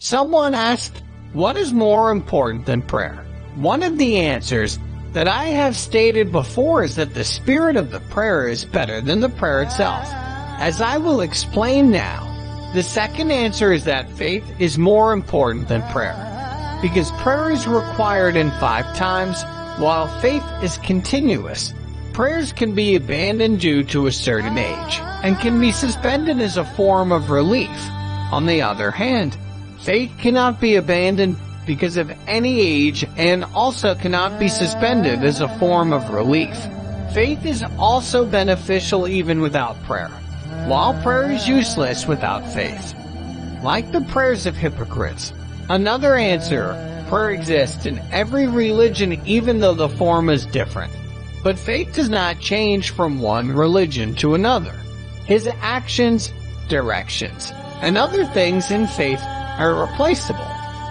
Someone asked, what is more important than prayer? One of the answers that I have stated before is that the spirit of the prayer is better than the prayer itself. As I will explain now, the second answer is that faith is more important than prayer, because prayer is required in 5 times, while faith is continuous. Prayers can be abandoned due to a certain age, and can be suspended as a form of relief. On the other hand, faith cannot be abandoned because of any age and also cannot be suspended as a form of relief. Faith is also beneficial even without prayer, while prayer is useless without faith. Like the prayers of hypocrites. Another answer, prayer exists in every religion even though the form is different. But faith does not change from one religion to another. His actions, directions, and other things in faith are replaceable.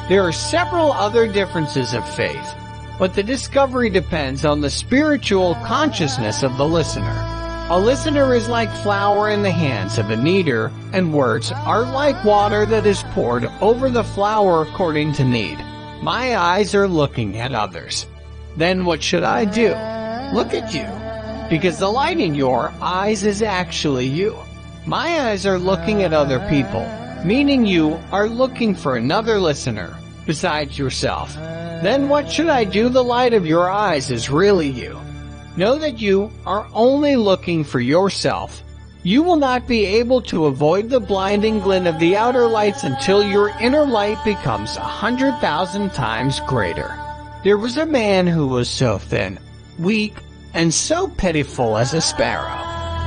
There are several other differences of faith, but the discovery depends on the spiritual consciousness of the listener. A listener is like flour in the hands of a kneader, and words are like water that is poured over the flour according to need. My eyes are looking at others. Then what should I do? Look at you, because the light in your eyes is actually you. My eyes are looking at other people, meaning you are looking for another listener besides yourself. Then what should I do? The light of your eyes is really you. Know that you are only looking for yourself. You will not be able to avoid the blinding glint of the outer lights until your inner light becomes 100,000 times greater. There was a man who was so thin, weak, and so pitiful as a sparrow.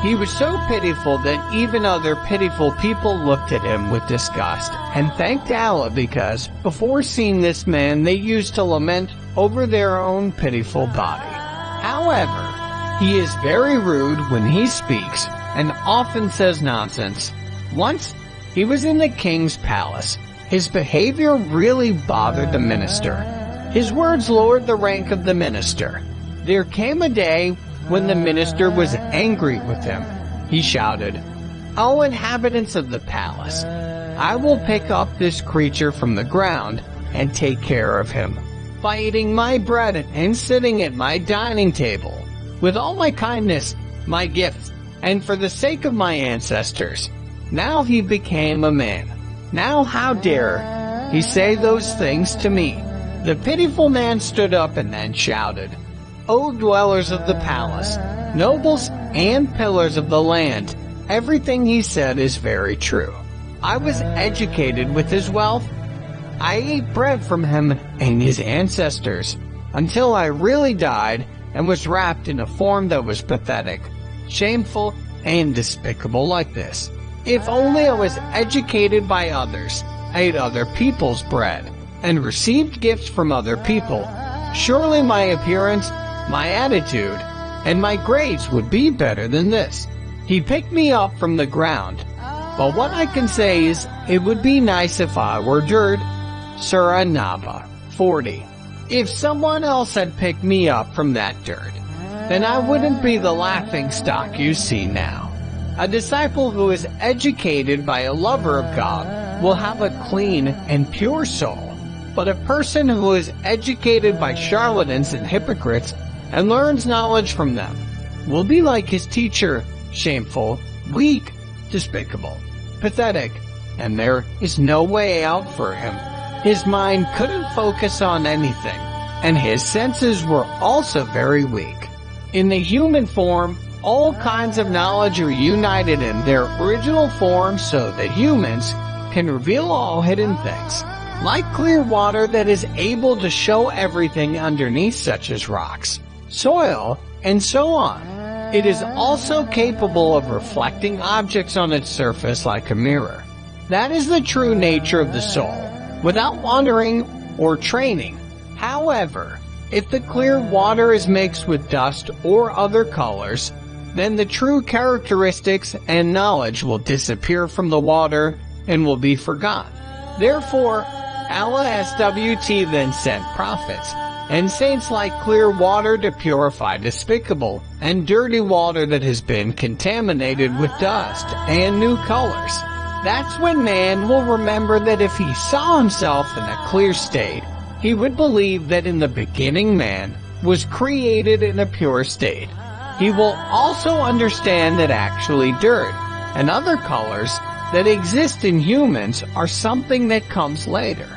He was so pitiful that even other pitiful people looked at him with disgust and thanked Allah, because before seeing this man they used to lament over their own pitiful body. However, he is very rude when he speaks and often says nonsense. Once, he was in the king's palace. His behavior really bothered the minister. His words lowered the rank of the minister. There came a day when the minister was angry with him. He shouted, "O inhabitants of the palace, I will pick up this creature from the ground and take care of him by eating my bread and sitting at my dining table with all my kindness, my gifts, and for the sake of my ancestors." Now he became a man. Now how dare he say those things to me? The pitiful man stood up and then shouted, "O dwellers of the palace, nobles and pillars of the land, everything he said is very true. I was educated with his wealth. I ate bread from him and his ancestors until I really died and was wrapped in a form that was pathetic, shameful, and despicable like this. If only I was educated by others, ate other people's bread, and received gifts from other people, surely my appearance, my attitude, and my grades would be better than this. He picked me up from the ground, but what I can say is it would be nice if I were dirt." Surah Naba 40. If someone else had picked me up from that dirt, then I wouldn't be the laughing stock you see now. A disciple who is educated by a lover of God will have a clean and pure soul, but a person who is educated by charlatans and hypocrites and learns knowledge from them will be like his teacher, shameful, weak, despicable, pathetic, and there is no way out for him. His mind couldn't focus on anything, and his senses were also very weak. In the human form, all kinds of knowledge are united in their original form so that humans can reveal all hidden things, like clear water that is able to show everything underneath, such as rocks, soil, and so on. It is also capable of reflecting objects on its surface like a mirror. That is the true nature of the soul, without wandering or training. However, if the clear water is mixed with dust or other colors, then the true characteristics and knowledge will disappear from the water and will be forgotten. Therefore, Allah SWT then sent prophets and saints like clear water to purify despicable and dirty water that has been contaminated with dust and new colors. That's when man will remember that if he saw himself in a clear state, he would believe that in the beginning man was created in a pure state. He will also understand that actually dirt and other colors that exist in humans are something that comes later.